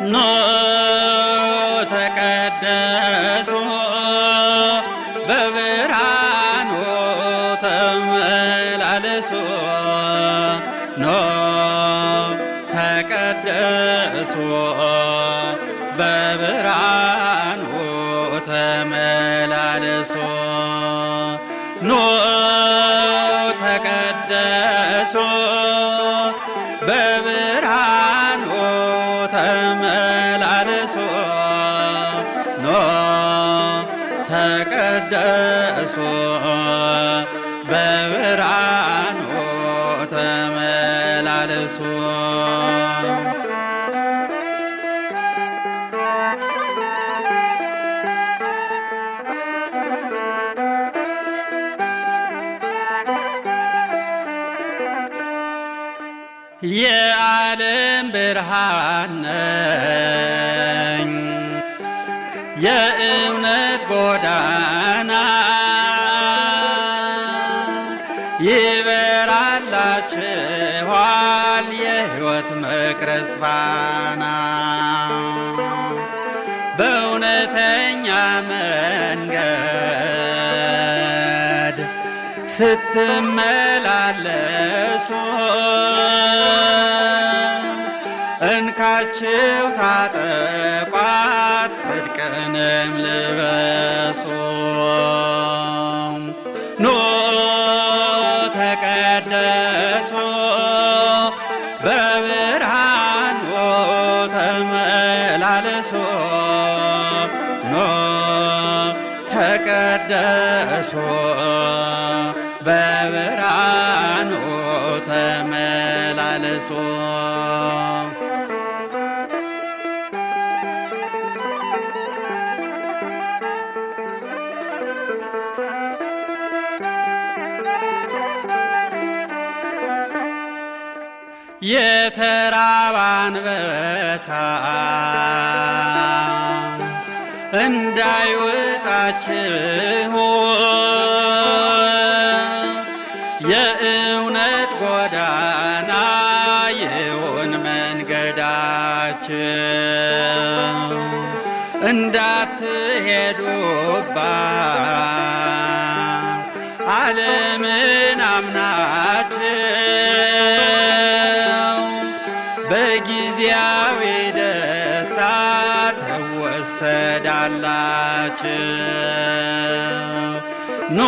ኖ ተቀደሱ በብርሃኑ ተመላለሱ ኖ ተቀደሱ በብርሃኑ ተመላለሱ ኖ ተቀደሱ በብርሃኑ ተመላለሱ ኖ ተቀደሱ በብርሃኑ ተመላለሱ የዓለም ብርሃን ነኝ የእምነት ጎዳና ይበራላችኋል የሕይወት መቅረዝ ፋና በእውነተኛ መንገድ ስትመላለሱ እንካችሁ ታጠቋት ጽድቅንም ልበሱ ኑ ተቀደሱ በብርሃኑ ተመላለሱ ኑ ተቀደሱ በብርሃኑ ተመላለሱ የተራበ አንበሳ እንዳይውጣችሁ የእውነት ጎዳና ይሁን መንገዳችሁ እንዳትሄዱባት ዓለምን አምናችሁ በጊዜያዊ ደስታ ትወሰዳላችሁ ኑ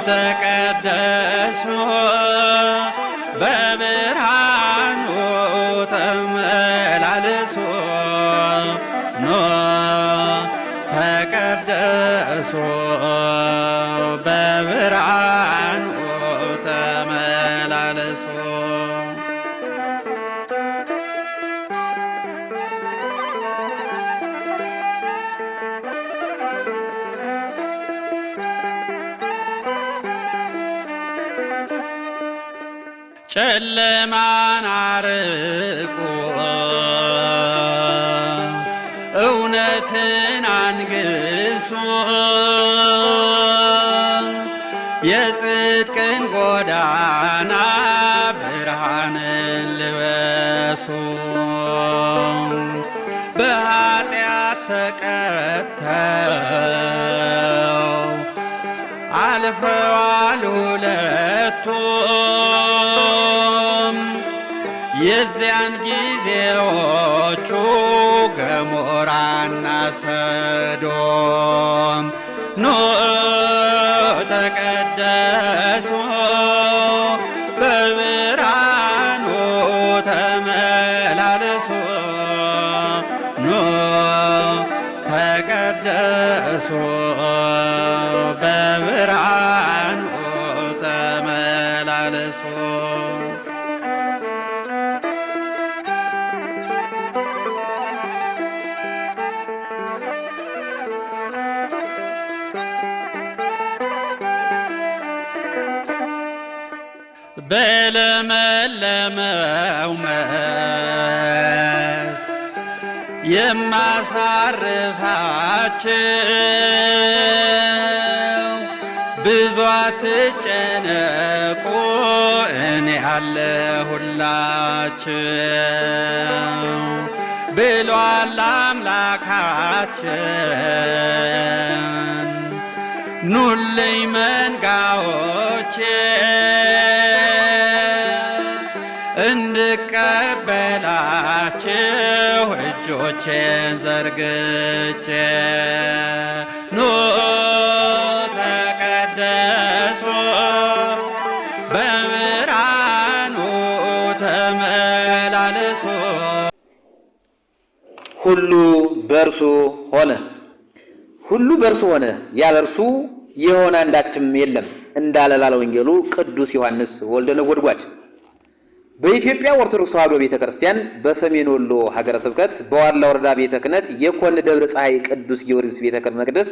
ተቀደሱ በብርሃኑ ተመላለሱ ኑ ተቀደሱ በብርሃኑ ተመላለሱ ጨለማን አርቁ እውነትን አንግሱ የጽድቅን ጎዳና ብርሃንን ልበሱ በኃጢአት ተቀጥተው አልፈዋል ሁለቱም የዚያን ጊዜዎቹ ገሞራና ሰዶም ኑ ተቀደሱ በብርሃኑ ተመላለሱ ኑ ተቀደሱ በብርሃኑ ተመላለሱ በለመለመው መስክ የማሳርፋቸው ብዙ አትጨነቁ እኔ አለሁላችሁ ብሏል አምላካችን። ኑልኝ መንጋዎቼ እንድቀበላችሁ እጆቼን ዘርግቼ ኑ ተቀደሱ በብርሃኑ ተመላለሱ። ሁሉ በእርሱ ሆነ። ሁሉ በእርሱ ሆነ፣ ያለ እርሱ የሆነ አንዳችም የለም እንዳለ ባለ ወንጌሉ ቅዱስ ዮሐንስ ወልደ ነጎድጓድ። በኢትዮጵያ ኦርቶዶክስ ተዋሕዶ ቤተክርስቲያን በሰሜን ወሎ ሀገረ ስብከት በዋላ ወረዳ ቤተ ክህነት የኮን ደብረ ፀሐይ ቅዱስ ጊዮርጊስ ቤተ መቅደስ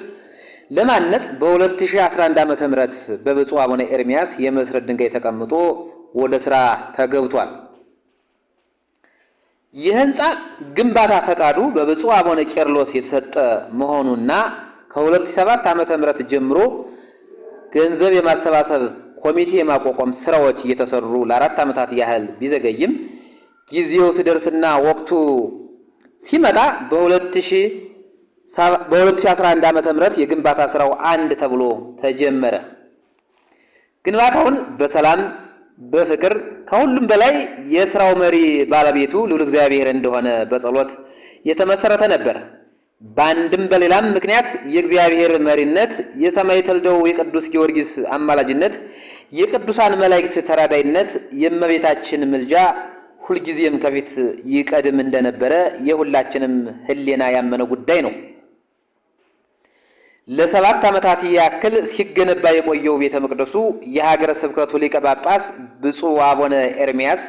ለማነጽ በ2011 ዓመተ ምህረት በብፁዕ አቡነ ኤርምያስ የመሰረት ድንጋይ ተቀምጦ ወደ ስራ ተገብቷል። የህንጻ ግንባታ ፈቃዱ በብፁዕ አቡነ ቄርሎስ የተሰጠ መሆኑና ከ2007 ዓመተ ምህረት ጀምሮ ገንዘብ የማሰባሰብ ኮሚቴ የማቋቋም ስራዎች እየተሰሩ ለ4 ዓመታት ያህል ቢዘገይም ጊዜው ሲደርስና ወቅቱ ሲመጣ በ2011 ዓመተ ምህረት የግንባታ ስራው አንድ ተብሎ ተጀመረ። ግንባታውን በሰላም በፍቅር ከሁሉም በላይ የስራው መሪ ባለቤቱ ልዑል እግዚአብሔር እንደሆነ በጸሎት የተመሰረተ ነበር። በአንድም በሌላም ምክንያት የእግዚአብሔር መሪነት፣ የሰማይ ተልደው የቅዱስ ጊዮርጊስ አማላጅነት፣ የቅዱሳን መላእክት ተራዳይነት፣ የእመቤታችን ምልጃ ሁልጊዜም ከፊት ይቀድም እንደነበረ የሁላችንም ሕሊና ያመነ ጉዳይ ነው። ለ7 ዓመታት ያክል ሲገነባ የቆየው ቤተ መቅደሱ የሀገረ ስብከቱ ሊቀ ጳጳስ ብፁዕ አቡነ ኤርምያስ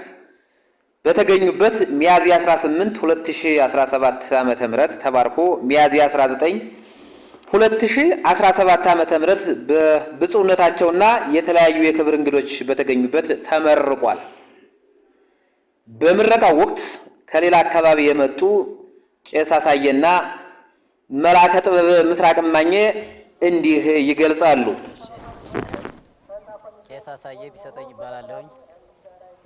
በተገኙበት ሚያዝያ 18 2017 ዓመተ ምህረት ተባርኮ ሚያዝያ 19 2017 ዓመተ ምህረት በብፁዕነታቸውና የተለያዩ የክብር እንግዶች በተገኙበት ተመርቋል። በምረቃው ወቅት ከሌላ አካባቢ የመጡ ቄስ አሳየና መልአከ ጥበብ ምስራቅ ማኘ እንዲህ ይገልጻሉ። ቄስ አሳየ ቢሰጠኝ ይባላለሁኝ።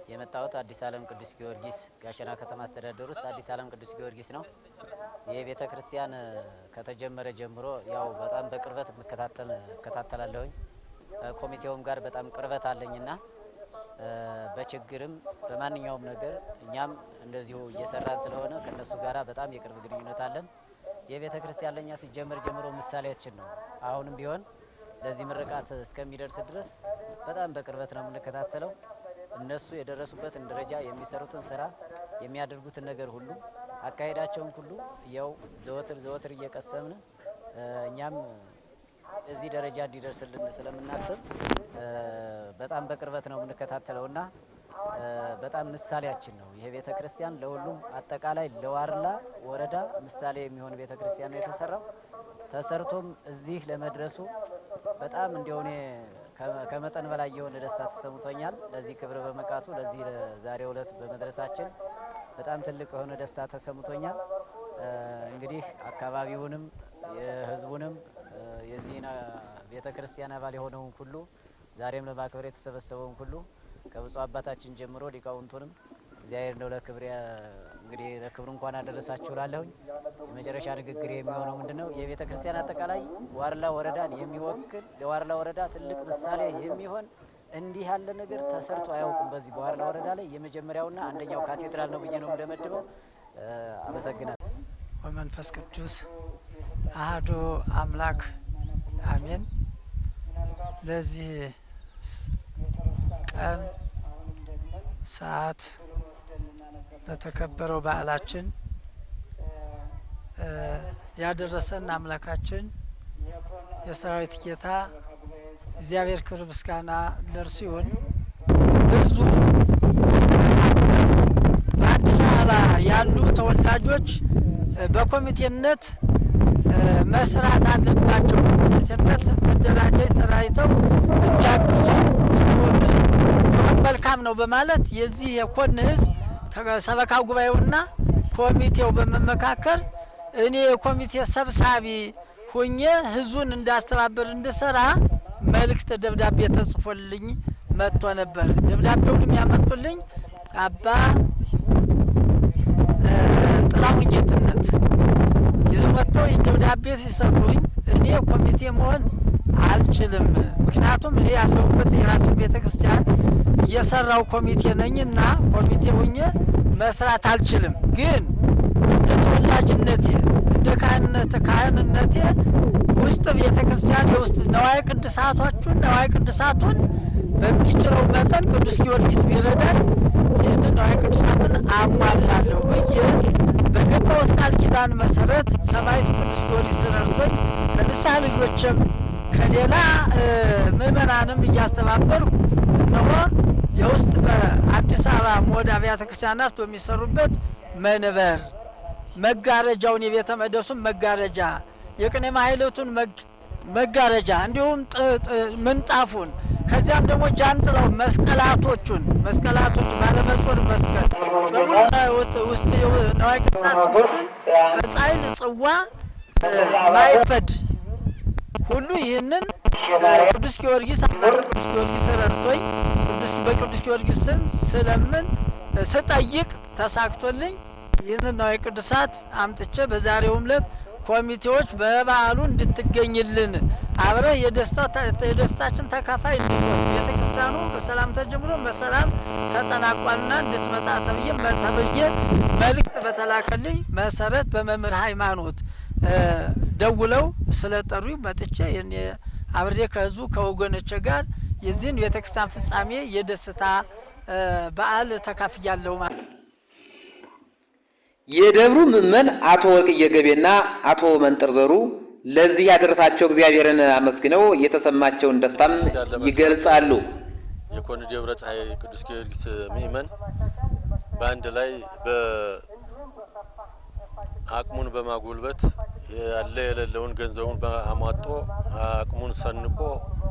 የመጣሁት አዲስ ዓለም ቅዱስ ጊዮርጊስ ጋሸና ከተማ አስተዳደር ውስጥ አዲስ ዓለም ቅዱስ ጊዮርጊስ ነው። ይሄ ቤተ ክርስቲያን ከተጀመረ ጀምሮ ያው በጣም በቅርበት እከታተላለሁኝ። ኮሚቴውም ጋር በጣም ቅርበት አለኝና በችግርም በማንኛውም ነገር እኛም እንደዚሁ እየሰራን ስለሆነ ከነሱ ጋራ በጣም የቅርብ ግንኙነት አለን። የቤተ ክርስቲያን ለኛ ሲጀመር ጀምሮ ምሳሌያችን ነው። አሁንም ቢሆን ለዚህ ምርቃት እስከሚደርስ ድረስ በጣም በቅርበት ነው የምንከታተለው። እነሱ የደረሱበትን ደረጃ፣ የሚሰሩትን ስራ፣ የሚያደርጉትን ነገር ሁሉ፣ አካሄዳቸውን ሁሉ ያው ዘወትር እየቀሰምን እኛም እዚህ ደረጃ እንዲደርስልን ስለምናስብ በጣም በቅርበት ነው የምንከታተለውና በጣም ምሳሌያችን ነው። ይሄ ቤተ ክርስቲያን ለሁሉም አጠቃላይ ለዋርላ ወረዳ ምሳሌ የሚሆን ቤተ ክርስቲያን ነው የተሰራው። ተሰርቶም እዚህ ለመድረሱ በጣም እንደሆነ ከመጠን በላይ የሆነ ደስታ ተሰምቶኛል። ለዚህ ክብር በመቃቱ ለዚህ ዛሬው ዕለት በመድረሳችን በጣም ትልቅ የሆነ ደስታ ተሰምቶኛል። እንግዲህ አካባቢውንም የህዝቡንም የዚህና ቤተ ክርስቲያን አባል የሆነውን ሁሉ ዛሬም ለማክበር የተሰበሰበውን ሁሉ ከብፁዕ አባታችን ጀምሮ ሊቃውንቱንም እግዚአብሔር ነው ለክብር እንግዲህ ለክብር እንኳን አደረሳችሁ ላለሁኝ። የመጨረሻ ንግግር የሚሆነው ምንድነው የቤተ ክርስቲያን አጠቃላይ ዋርላ ወረዳን የሚወክል ለዋርላ ወረዳ ትልቅ ምሳሌ የሚሆን እንዲህ ያለ ነገር ተሰርቶ አያውቅም። በዚህ በዋርላ ወረዳ ላይ የመጀመሪያውና አንደኛው ካቴድራል ነው ብዬ ነው እንደመድበው። አመሰግናለሁ። ወመንፈስ ቅዱስ አሐዱ አምላክ አሜን። ለዚህ ቀን ሰዓት ለተከበረው በዓላችን ያደረሰን አምላካችን የሰራዊት ጌታ እግዚአብሔር ክብር ምስጋና ለእርሱ ይሁን። ብዙ በአዲስ አበባ ያሉ ተወላጆች በኮሚቴነት መስራት አለባቸው። በኮሚቴነት መደራጀት ተራይተው እንዲያግዙ መልካም ነው በማለት የዚህ የኮን ህዝብ ሰበካ ጉባኤውና ኮሚቴው በመመካከር እኔ የኮሚቴ ሰብሳቢ ሆኜ ህዝቡን እንዳስተባበር እንድሰራ መልእክት ደብዳቤ ተጽፎልኝ መጥቶ ነበር። ደብዳቤውን የሚያመጡልኝ አባ ጥላሁን ጌትነት ይዘው መጥተው ደብዳቤ ሲሰጡኝ እኔ ኮሚቴ መሆን አልችልም፣ ምክንያቱም እኔ ያለሁበት የራሴ ቤተክርስቲያን እየሰራው ኮሚቴ ነኝና ኮሚቴ ሆኜ መስራት አልችልም። ግን እንደ ተወላጅነቴ እንደ ካህንነቴ ውስጥ ቤተክርስቲያን የውስጥ ነዋየ ቅድሳቱን በሚችለው መጠን ቅዱስ ጊዮርጊስ ቢረዳኝ ይህንን ነዋየ ቅድሳቱን አሟላለሁ ብዬ በገባሁት ቃል ኪዳን መሰረት ሰማዕቱ ቅዱስ ጊዮርጊስ ረድቶኝ ከንስሐ ልጆችም ከሌላ ምዕመናንም እያስተባበሩ ነው የውስጥ በአዲስ አበባ ሞድ አብያተ ክርስቲያናት በሚሰሩበት መንበር መጋረጃውን የቤተ መቅደሱን መጋረጃ የቅኔ ማህሌቱን መጋረጃ እንዲሁም ምንጣፉን ከዚያም ደግሞ ጃንጥላው መስቀላቶቹን ባለመስወር መስቀል ውስጥ ነዋይ ቅድሳት ከጻይል ጽዋ ማይፈድ ሁሉ ይህንን ቅዱስ ጊዮርጊስ ረድቶኝ በቅዱስ ጊዮርጊስ ስም ስለምን ስጠይቅ ተሳክቶልኝ ይህንን ነዋየ ቅድሳት አምጥቼ በዛሬውም ዕለት ኮሚቴዎች በበዓሉ እንድትገኝልን አብረህ የደስታችን ተካፋይ እንድትሆን ቤተክርስቲያኑ በሰላም ተጀምሮ በሰላም ተጠናቋልና እንድትመጣ ተብዬ መልእክት በተላከልኝ መሰረት በመምህር ሃይማኖት ደውለው ስለጠሩኝ መጥቼ የኔ አብሬ ከህዝቡ ከወገኖቼ ጋር የዚህን ቤተክርስቲያን ፍጻሜ የደስታ በዓል ተካፍያለሁ ማለት። የደብሩ ምእመን አቶ ወርቅዬ ገቤና አቶ መንጥር ዘሩ ለዚህ ያደረሳቸው እግዚአብሔርን አመስግነው የተሰማቸውን ደስታም ይገልጻሉ። የኮን ደብረ ፀሐይ ቅዱስ ጊዮርጊስ ምእመን በአንድ ላይ በአቅሙን በማጎልበት ያለ የሌለውን ገንዘቡን በአሟጦ አቅሙን ሰንቆ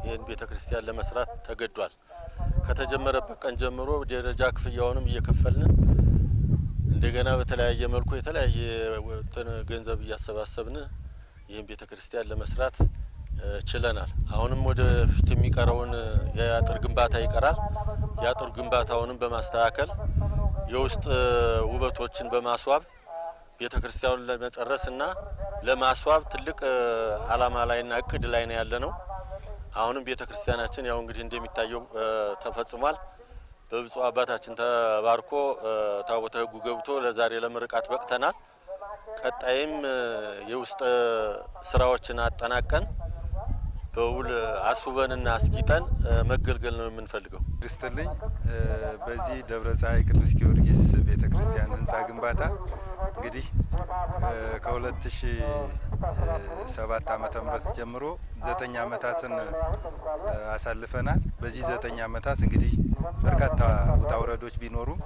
ይህን ቤተክርስቲያን ለመስራት ተገዷል። ከተጀመረበት ቀን ጀምሮ ደረጃ ክፍያውንም እየከፈልን እንደገና በተለያየ መልኩ የተለያየ ገንዘብ እያሰባሰብን ይህን ቤተክርስቲያን ለመስራት ችለናል። አሁንም ወደፊት የሚቀረውን የአጥር ግንባታ ይቀራል። የአጥር ግንባታውንም በማስተካከል የውስጥ ውበቶችን በማስዋብ ቤተክርስቲያኑን ለመጨረስና ለማስዋብ ትልቅ አላማ ላይና እቅድ ላይ ነው ያለነው። አሁንም ቤተክርስቲያናችን ያው እንግዲህ እንደሚታየው ተፈጽሟል። በብፁዕ አባታችን ተባርኮ ታቦተ ሕጉ ገብቶ ለዛሬ ለምርቃት በቅተናል። ቀጣይም የውስጥ ስራዎችን አጠናቀን በውል አስውበንና አስጊጠን መገልገል ነው የምንፈልገው። ክርስትልኝ በዚህ ደብረ ፀሐይ ቅዱስ ጊዮርጊስ ቤተክርስቲያን ህንጻ ግንባታ እንግዲህ ከ2007 ዓመተ ምህረት ጀምሮ 9 ዓመታትን አሳልፈናል። በዚህ 9 ዓመታት እንግዲህ በርካታ ውጣ ውረዶች ቢኖሩም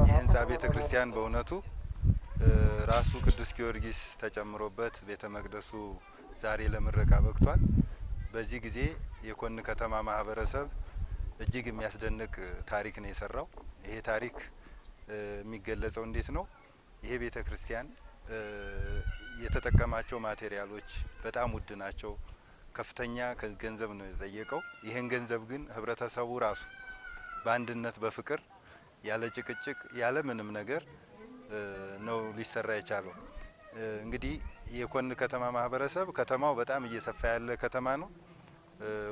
የህንጻ ቤተክርስቲያን በእውነቱ ራሱ ቅዱስ ጊዮርጊስ ተጨምሮበት ቤተ መቅደሱ ዛሬ ለምረቃ በቅቷል። በዚህ ጊዜ የኮን ከተማ ማህበረሰብ እጅግ የሚያስደንቅ ታሪክ ነው የሰራው። ይሄ ታሪክ የሚገለጸው እንዴት ነው? ይሄ ቤተክርስቲያን የተጠቀማቸው ማቴሪያሎች በጣም ውድ ናቸው። ከፍተኛ ገንዘብ ነው የጠየቀው። ይሄን ገንዘብ ግን ህብረተሰቡ ራሱ በአንድነት በፍቅር ያለ ጭቅጭቅ ያለ ምንም ነገር ነው ሊሰራ የቻለው። እንግዲህ የኮን ከተማ ማህበረሰብ ከተማው በጣም እየሰፋ ያለ ከተማ ነው።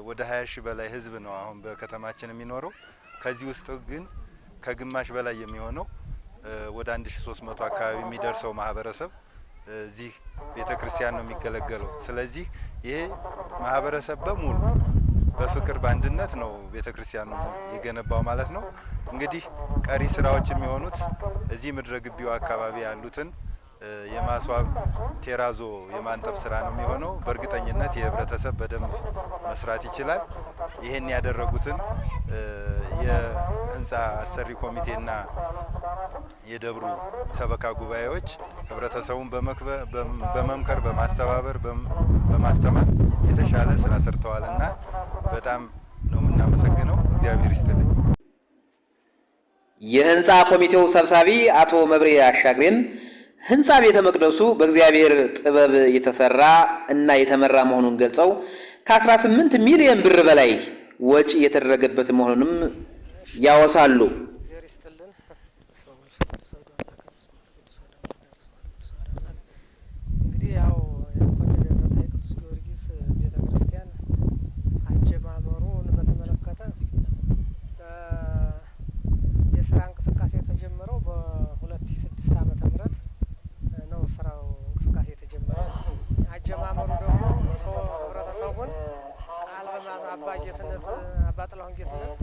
ወደ 20 ሺህ በላይ ህዝብ ነው አሁን በከተማችን የሚኖረው። ከዚህ ውስጥ ግን ከግማሽ በላይ የሚሆነው ወደ 1300 አካባቢ የሚደርሰው ማህበረሰብ እዚህ ቤተክርስቲያን ነው የሚገለገለው። ስለዚህ ይሄ ማህበረሰብ በሙሉ በፍቅር በአንድነት ነው ቤተክርስቲያኑ የገነባው ማለት ነው። እንግዲህ ቀሪ ስራዎች የሚሆኑት እዚህ ምድረ ግቢው አካባቢ ያሉትን የማስዋብ ቴራዞ የማንጠፍ ስራ ነው የሚሆነው። በእርግጠኝነት የህብረተሰብ በደንብ መስራት ይችላል። ይሄን ያደረጉትን የህንጻ አሰሪ ኮሚቴና የደብሩ ሰበካ ጉባኤዎች ህብረተሰቡን በመምከር በማስተባበር በማስተማር የተሻለ ስራ ሰርተዋልና በጣም ነው የምናመሰግነው። እግዚአብሔር ይስጥልኝ። የህንጻ ኮሚቴው ሰብሳቢ አቶ መብሬ አሻግሬም ህንጻ ቤተ መቅደሱ በእግዚአብሔር ጥበብ የተሰራ እና የተመራ መሆኑን ገልጸው ከ18 ሚሊዮን ብር በላይ ወጪ የተደረገበት መሆኑንም ያወሳሉ። እንግዲህ ያው የኮሪደር ደብረ ቅዱስ ጊዮርጊስ ቤተክርስቲያን አጀማመሩን በተመለከተ የስራ እንቅስቃሴ የተጀመረው በ2006 ዓመተ ምህረት ነው። ስራው እንቅስቃሴ የተጀመረው አጀማመሩ ደግሞ ሰው ህብረተሰቡን ቃል በማባጀትነት አባጥላሁን ጌትነት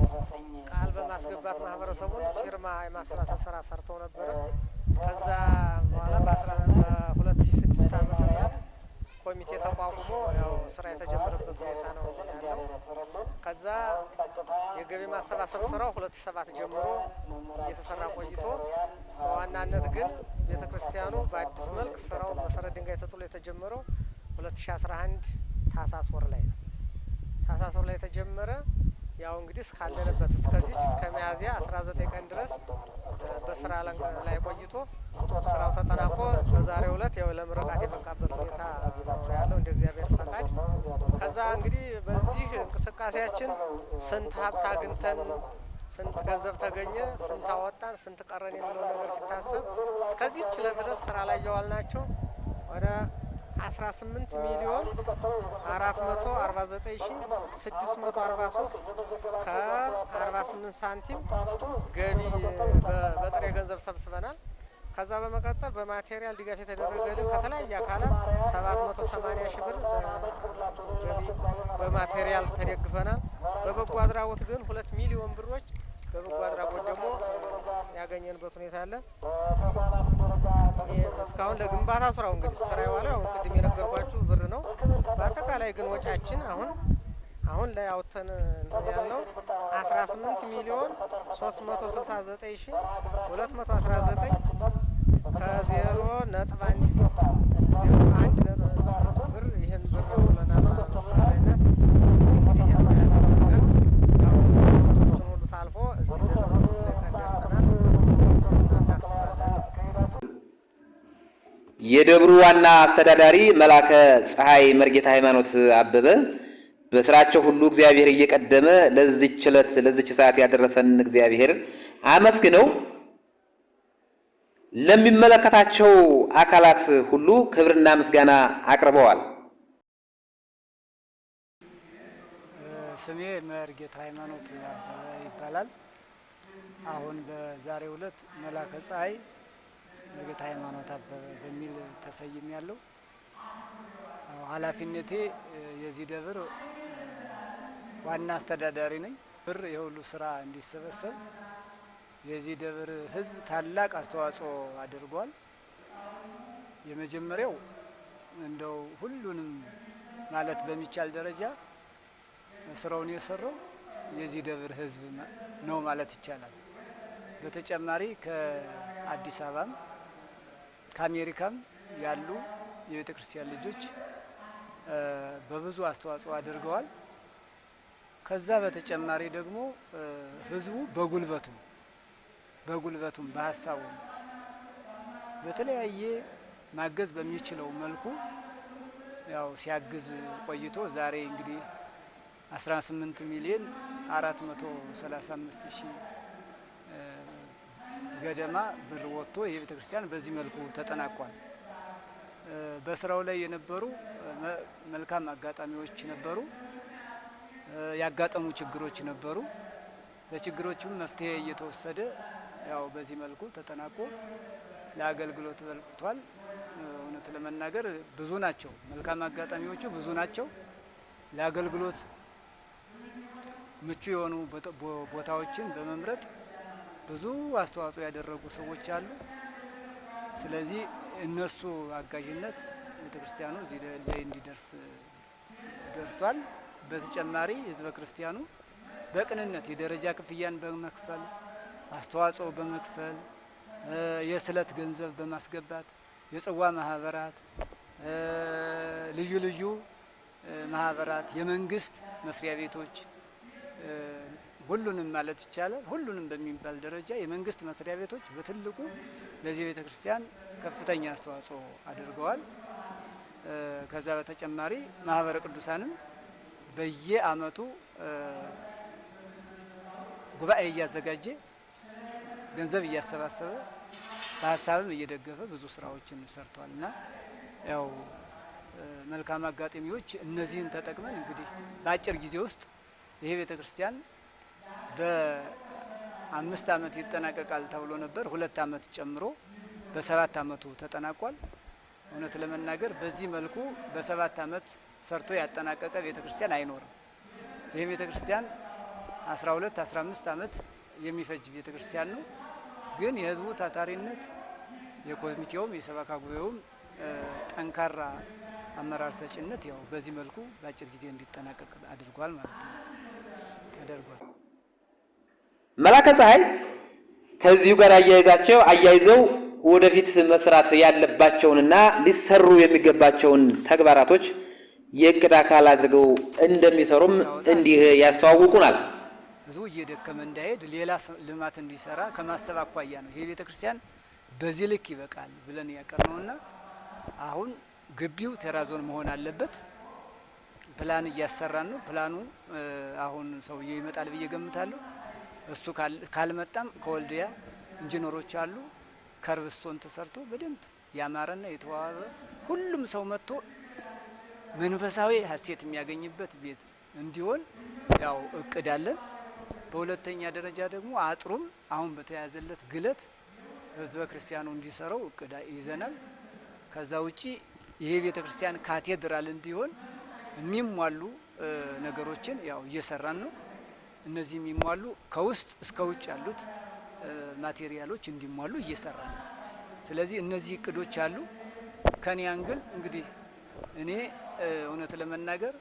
ቃል በማስገባት ማህበረሰቡን ፊርማ የማሰባሰብ ስራ ሰርተው ነበር። ከዛ በኋላ በ2006 ዓመተ ምህረት ኮሚቴ ተቋቁሞ ያው ስራ የተጀመረበት ሁኔታ ነው ያለው። ከዛ የገቢ ማሰባሰብ ስራው 2007 ጀምሮ እየተሰራ ቆይቶ በዋናነት ግን ቤተክርስቲያኑ በአዲስ መልክ ስራው መሰረት ድንጋይ ተጥሎ የተጀመረው 2011 ታህሳስ ወር ላይ ነው። ታህሳስ ወር ላይ የተጀመረ ያው እንግዲህ እስካለንበት እስከዚህ እስከ ሚያዝያ 19 ቀን ድረስ በስራ ላይ ቆይቶ ስራው ተጠናቆ በዛሬው ዕለት ያው ለምርቃት የበቃበት ሁኔታ ነው ያለው እንደ እግዚአብሔር ፈቃድ። ከዛ እንግዲህ በዚህ እንቅስቃሴያችን ስንት ሀብት አግኝተን ስንት ገንዘብ ተገኘ፣ ስንት አወጣን፣ ስንት ቀረን የሚለው ነገር ሲታሰብ እስከዚህ ችለ ድረስ ስራ ላይ ያዋልናቸው ወደ 18 ሚሊዮን 449,643 ከ48 ሳንቲም ገቢ በጥሬ ገንዘብ ሰብስበናል። ከዛ በመቀጠል በማቴሪያል ድጋፍ የተደረገልን ከተለያየ አካላት 780 ሺህ ብር ገቢ በማቴሪያል ተደግፈናል። በበጎ አድራጎት ግን 2 ሚሊዮን ብሮች በበጎ አድራጎት ደግሞ ያገኘንበት ሁኔታ አለ። እስካሁን ለግንባታ ስራው እንግዲህ ስራ የዋለው አሁን ቅድም የነገርኳችሁ ብር ነው። በአጠቃላይ ግን ወጫችን አሁን ላይ አውጥተን ያለው 18 ሚሊዮን 369,219 ከ0.1 ብር ይሄን ብር አውለናል ማለት ነው። ታልፎ እዚህ ደርሰናል። የደብሩ ዋና አስተዳዳሪ መላከ ፀሐይ መርጌታ ሃይማኖት አበበ በስራቸው ሁሉ እግዚአብሔር እየቀደመ ለዚህች ዕለት ለዚህች ሰዓት ያደረሰን እግዚአብሔር አመስግነው ለሚመለከታቸው አካላት ሁሉ ክብርና ምስጋና አቅርበዋል። ስሜ መርጌታ ሃይማኖት አበበ ይባላል። አሁን በዛሬው ዕለት መላከ ፀሐይ መርጌታ ሃይማኖት አበበ በሚል ተሰይሜያለሁ። ኃላፊነቴ የዚህ ደብር ዋና አስተዳዳሪ ነኝ። ብር የሁሉ ስራ እንዲሰበሰብ የዚህ ደብር ህዝብ ታላቅ አስተዋጽኦ አድርጓል። የመጀመሪያው እንደው ሁሉንም ማለት በሚቻል ደረጃ ስራውን የሰራው የዚህ ደብር ህዝብ ነው ማለት ይቻላል። በተጨማሪ ከአዲስ አበባም ከአሜሪካም ያሉ የቤተ ክርስቲያን ልጆች በብዙ አስተዋጽኦ አድርገዋል። ከዛ በተጨማሪ ደግሞ ህዝቡ በጉልበቱም በሀሳቡም በተለያየ ማገዝ በሚችለው መልኩ ያው ሲያግዝ ቆይቶ ዛሬ እንግዲህ 18 ሚሊዮን 435,000 ገደማ ብር ወጥቶ የቤተ ክርስቲያን በዚህ መልኩ ተጠናቋል። በስራው ላይ የነበሩ መልካም አጋጣሚዎች ነበሩ፣ ያጋጠሙ ችግሮች ነበሩ። ለችግሮቹም መፍትሄ እየተወሰደ ያው በዚህ መልኩ ተጠናቆ ለአገልግሎት በቅቷል። እውነት ለመናገር ብዙ ናቸው፣ መልካም አጋጣሚዎቹ ብዙ ናቸው። ለአገልግሎት ምቹ የሆኑ ቦታዎችን በመምረጥ ብዙ አስተዋጽኦ ያደረጉ ሰዎች አሉ። ስለዚህ እነሱ አጋዥነት ቤተክርስቲያኑ እዚህ ላይ እንዲደርስ ደርሷል። በተጨማሪ ህዝበ ክርስቲያኑ በቅንነት የደረጃ ክፍያን በመክፈል አስተዋጽኦ በመክፈል የስለት ገንዘብ በማስገባት የጽዋ ማህበራት፣ ልዩ ልዩ ማህበራት፣ የመንግስት መስሪያ ቤቶች ሁሉንም ማለት ይቻላል ሁሉንም በሚባል ደረጃ የመንግስት መስሪያ ቤቶች በትልቁ ለዚህ ቤተክርስቲያን ከፍተኛ አስተዋጽኦ አድርገዋል። ከዛ በተጨማሪ ማህበረ ቅዱሳንም በየአመቱ ጉባኤ እያዘጋጀ ገንዘብ እያሰባሰበ በሀሳብም እየደገፈ ብዙ ስራዎችን ሰርቷልና ያው መልካም አጋጣሚዎች እነዚህን ተጠቅመን እንግዲህ በአጭር ጊዜ ውስጥ ይሄ ቤተክርስቲያን በ5 አመት ይጠናቀቃል ተብሎ ነበር። 2 አመት ጨምሮ በ7 አመቱ ተጠናቋል። እውነት ለመናገር በዚህ መልኩ በ7 አመት ሰርቶ ያጠናቀቀ ቤተክርስቲያን አይኖርም። ይሄ ቤተክርስቲያን 12 15 አመት የሚፈጅ ቤተክርስቲያን ነው። ግን የህዝቡ ታታሪነት የኮሚቴውም የሰበካ ጉባኤውም ጠንካራ አመራር ሰጭነት ያው በዚህ መልኩ በአጭር ጊዜ እንዲጠናቀቅ አድርጓል ማለት ነው ተደርጓል። መላከ ፀሐይ ከዚሁ ጋር አያይዘው ወደፊት መስራት ያለባቸውንና ሊሰሩ የሚገባቸውን ተግባራቶች የእቅድ አካል አድርገው እንደሚሰሩም እንዲህ ያስተዋውቁናል። ህዝቡ እየደከመ እንዳይሄድ ሌላ ልማት እንዲሰራ ከማሰብ አኳያ ነው ይሄ ቤተክርስቲያን በዚህ ልክ ይበቃል ብለን ያቀርነውና አሁን ግቢው ቴራዞን መሆን አለበት። ፕላን እያሰራን ነው። ፕላኑ አሁን ሰውዬ ይመጣል ብዬ ገምታለሁ። እሱ ካልመጣም ከወልዲያ ኢንጂነሮች አሉ ከርብስቶን ተሰርቶ በደንብ ያማረና የተዋበ ሁሉም ሰው መጥቶ መንፈሳዊ ሀሴት የሚያገኝበት ቤት እንዲሆን ያው እቅድ አለን። በሁለተኛ ደረጃ ደግሞ አጥሩም አሁን በተያዘለት ግለት ህዝበ ክርስቲያኑ እንዲሰራው እቅድ ይዘናል። ከዛ ውጪ ይሄ ቤተክርስቲያን ካቴድራል እንዲሆን የሚሟሉ ነገሮችን ያው እየሰራን ነው። እነዚህ የሚሟሉ ከውስጥ እስከ ውጭ ያሉት ማቴሪያሎች እንዲሟሉ እየሰራን ነው። ስለዚህ እነዚህ እቅዶች አሉ። ከኔ አንግል እንግዲህ እኔ እውነት ለመናገር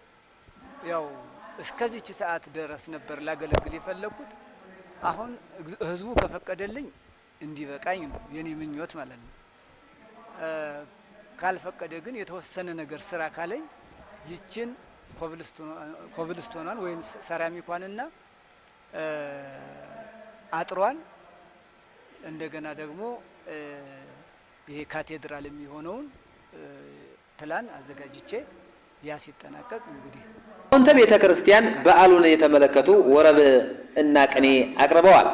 ያው እስከዚች ሰዓት ድረስ ነበር ላገለግል የፈለኩት። አሁን ህዝቡ ከፈቀደልኝ እንዲበቃኝ ነው የኔ ምኞት ማለት ነው። ካልፈቀደ ግን የተወሰነ ነገር ስራ ካለኝ ይችን ኮብልስቶናን ወይም ሰራሚኳንና አጥሯን እንደገና ደግሞ ይሄ ካቴድራል የሚሆነውን ፕላን አዘጋጅቼ ያ ሲጠናቀቅ እንግዲህ ኮንተ ቤተክርስቲያን በዓሉን የተመለከቱ ወረብ እና ቅኔ አቅርበዋል።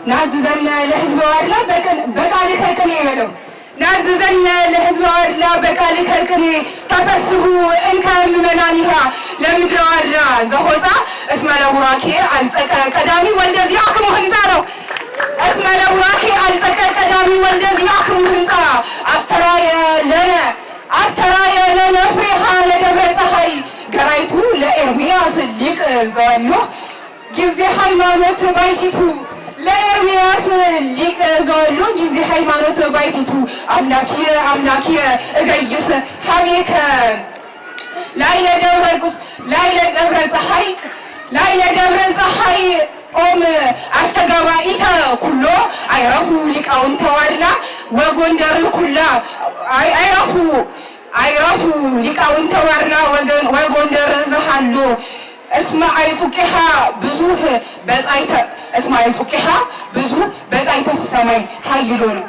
ናዝዘነ ለሕዝበ ዋድላ በቃልከ ቅኔ በለው ናዝዘነ ለሕዝበ ዋድላ በቃልከ ቅኔ ተፈስሑ እንከ ምእመናኒሃ ለምድረ ዋድላ ዘሆፃ እስመ ለቡራኬ አልጸቀ ቀዳሚ ወልደ ዚአክሙ ህንፃ ነው። እስመ ለቡራኬ አልጸቀ ቀዳሚ ወልደ ዚአክሙ ህንፃ አስተራየ ለነ ፍሬሃ ለደብረ ፀሐይ ገራይቱ ለኤርምያስ ሊቅ ዘወሎ ጊዜ ሃይማኖት ባይቲቱ ለኤርምያስ ሊቅ ዘወሎ ጊዜ ሃይማኖት ባይቲቱ አምላኪየ እገይስ ሀቤከ ላይለ ደብረ ፀሐይ ኦም አስተጋባኢተ ኩሎ አይረፉ ሊቃውንተ ዋድላ ወጎንደር ኩላ አይረፉ ሊቃውንተ ዋድላ ወጎንደር ዘሃሉ እስመ አይጹቂሃ ብዙህ በጻይተ ሰማይ ኃይሎ ነው።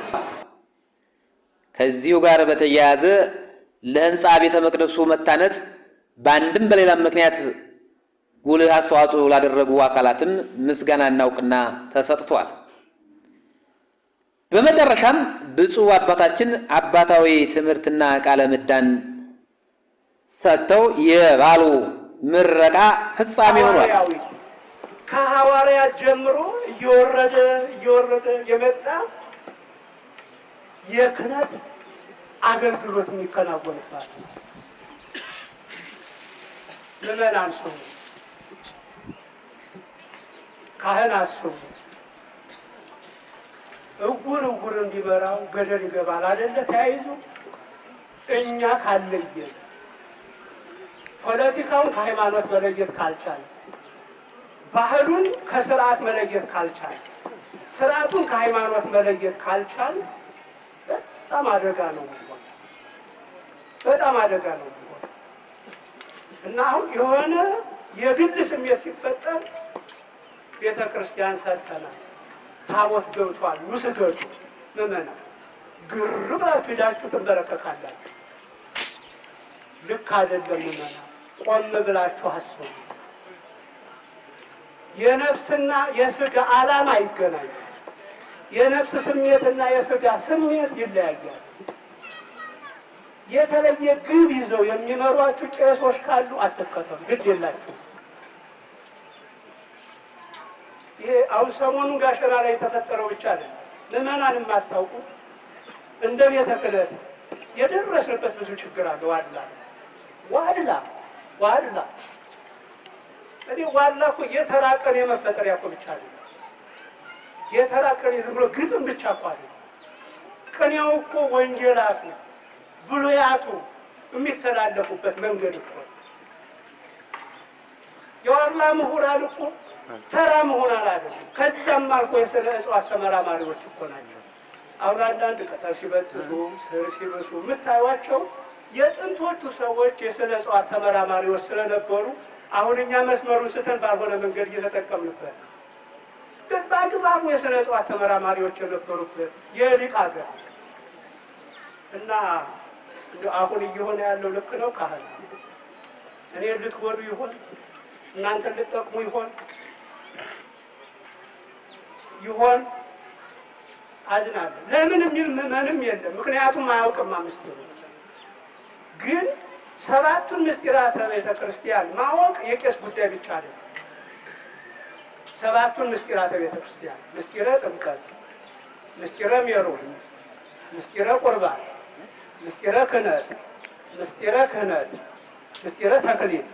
ከዚሁ ጋር በተያያዘ ለህንጻ ቤተ መቅደሱ መታነት በአንድም በሌላም ምክንያት ጉልህ አስተዋጽኦ ላደረጉ አካላትም ምስጋናና እውቅና ተሰጥቷል። በመጨረሻም ብፁዕ አባታችን አባታዊ ትምህርትና ቃለ ምዕዳን ሰጥተው የበዓሉ ምረቃ ፍጻሜ ሆኗል። ከሐዋርያት ጀምሮ እየወረደ የመጣ የክህነት አገልግሎት የሚከናወንባት ምዕመናን ስሙ፣ ካህናት ስሙ። እውር እንዲመራው ገደል ይገባል አይደለ? ተያይዞ እኛ ካለየን ፖለቲካውን ከሃይማኖት መለየት ካልቻለ፣ ባህሉን ከስርዓት መለየት ካልቻለ፣ ስርዓቱን ከሃይማኖት መለየት ካልቻለ በጣም አደጋ ነው። በጣም አደጋ ነው። እና አሁን የሆነ የግል ስሜት ሲፈጠር ቤተ ክርስቲያን ሰጥተናል፣ ታቦት ገብቷል፣ ውስገዱ ምዕመናን ግር ብላችሁ ሄዳችሁ ትንበረከካላችሁ። ልክ አይደለም። ምዕመናን ቆም ብላችሁ አስቡ። የነፍስና የስጋ ዓላማ ይገናኛል። የነፍስ ስሜትና የስጋ ስሜት ይለያያል። የተለየ ግብ ይዘው የሚመሯችሁ ቄሶች ካሉ አትከተሉ፣ ግድ የላችሁ። ይሄ አሁን ሰሞኑን ጋሸና ላይ የተፈጠረው ብቻ አይደለም። ምዕመናን የማታውቁት እንደ ቤተ ክህነት የደረስንበት ብዙ ችግር አለ። ዋድላ እኔ ዋላ እኮ የተራቀን የመፈጠሪያ እኮ ብቻ አይደለም። የተራቀን ዝም ብሎ ግጥም ብቻ እኮ አይደለም። ቅኔው እኮ ወንጌላቱ ብሉያቱ የሚተላለፉበት መንገድ እኮ የዋላ ምሁራን እኮ ተራ ምሁራን አይደለም። ከዛም አልፎ የስነ እጽዋት ተመራማሪዎች እኮ ናቸው። አሁን አንዳንድ ቅጠል ሲበጥሱ ስር ሲበሱ የምታዩዋቸው የጥንቶቹ ሰዎች የስነ እጽዋት ተመራማሪዎች ስለነበሩ አሁን እኛ መስመሩን ስተን ባልሆነ መንገድ እየተጠቀምንበት፣ ግን በአግባቡ የስነ እጽዋት ተመራማሪዎች የነበሩበት የሊቅ ሀገር እና አሁን እየሆነ ያለው ልክ ነው። ካህን እኔ ልትጎዱ ይሆን? እናንተ ልትጠቅሙ ይሆን? አዝናለሁ። ለምን የሚል ምንም የለም። ምክንያቱም አያውቅም ምስጢሩ። ግን ሰባቱን ምስጢራተ ቤተ ክርስቲያን ማወቅ የቄስ ጉዳይ ብቻ አይደለም። ሰባቱን ምስጢራተ ቤተ ክርስቲያን ምስጢረ ጥምቀት፣ ምስጢረ ሜሮን፣ ምስጢረ ቁርባን፣ ምስጢረ ክህነት፣ ምስጢረ ተክሊል፣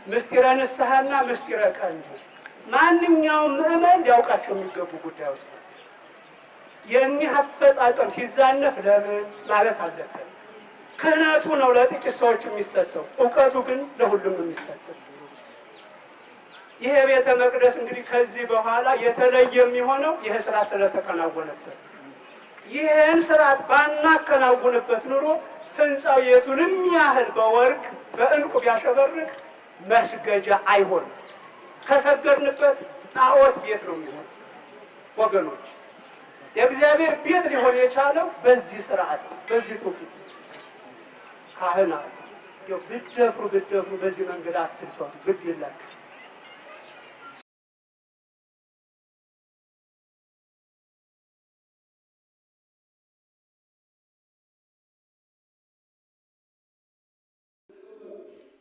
ምስጢረ ንስሐና ምስጢረ ቀንዲል ማንኛውም ምዕመን ሊያውቃቸው የሚገቡ ጉዳዮች ነው። የእኒህ አፈጻጸም ሲዛነፍ ለምን ማለት አለበት። ክህነቱ ነው ለጥቂት ሰዎች የሚሰጠው፣ እውቀቱ ግን ለሁሉም የሚሰጠው። ይሄ ቤተ መቅደስ እንግዲህ ከዚህ በኋላ የተለየ የሚሆነው ይህ ስርዓት ስለተከናወነበት። ይህን ስርዓት ባናከናውንበት ኑሮ ህንፃው የቱንም ያህል በወርቅ በእንቁ ቢያሸበርቅ መስገጃ አይሆንም። ከሰገድንበት ጣዖት ቤት ነው የሚሆን። ወገኖች የእግዚአብሔር ቤት ሊሆን የቻለው በዚህ ስርዓት፣ በዚህ ትውፊት። ካህናት ብትደፍሩ በዚህ መንገድ አትልፈሩ፣ ግድ የላችሁ።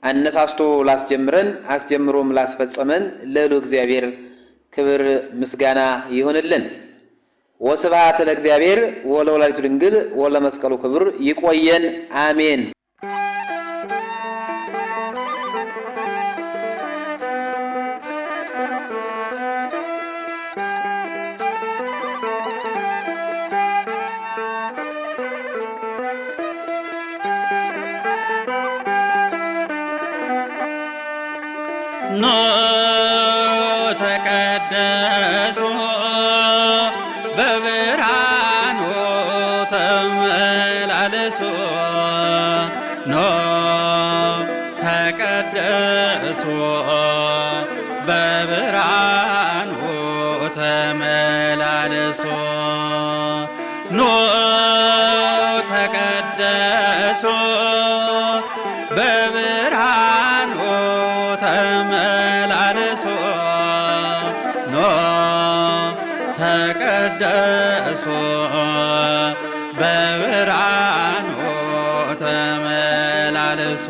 አነሳስቶ ላስጀምረን አስጀምሮም ላስፈጸመን ለሉ እግዚአብሔር ክብር ምስጋና ይሁንልን። ወስብሐት ለእግዚአብሔር ወለወላዲቱ ድንግል ወለመስቀሉ ክብር። ይቆየን። አሜን። ኖ ተቀደሱ በብርሃኑ ተመላለሱ። ኖ ተቀደሱ በብርሃኑ ተመላለሱ። ኖ ተቀደሱ በብርሃኑ ተመላለሱ። ተመላለሱ ኖ ተቀደሱ በብርሃኑ ተመላለሱ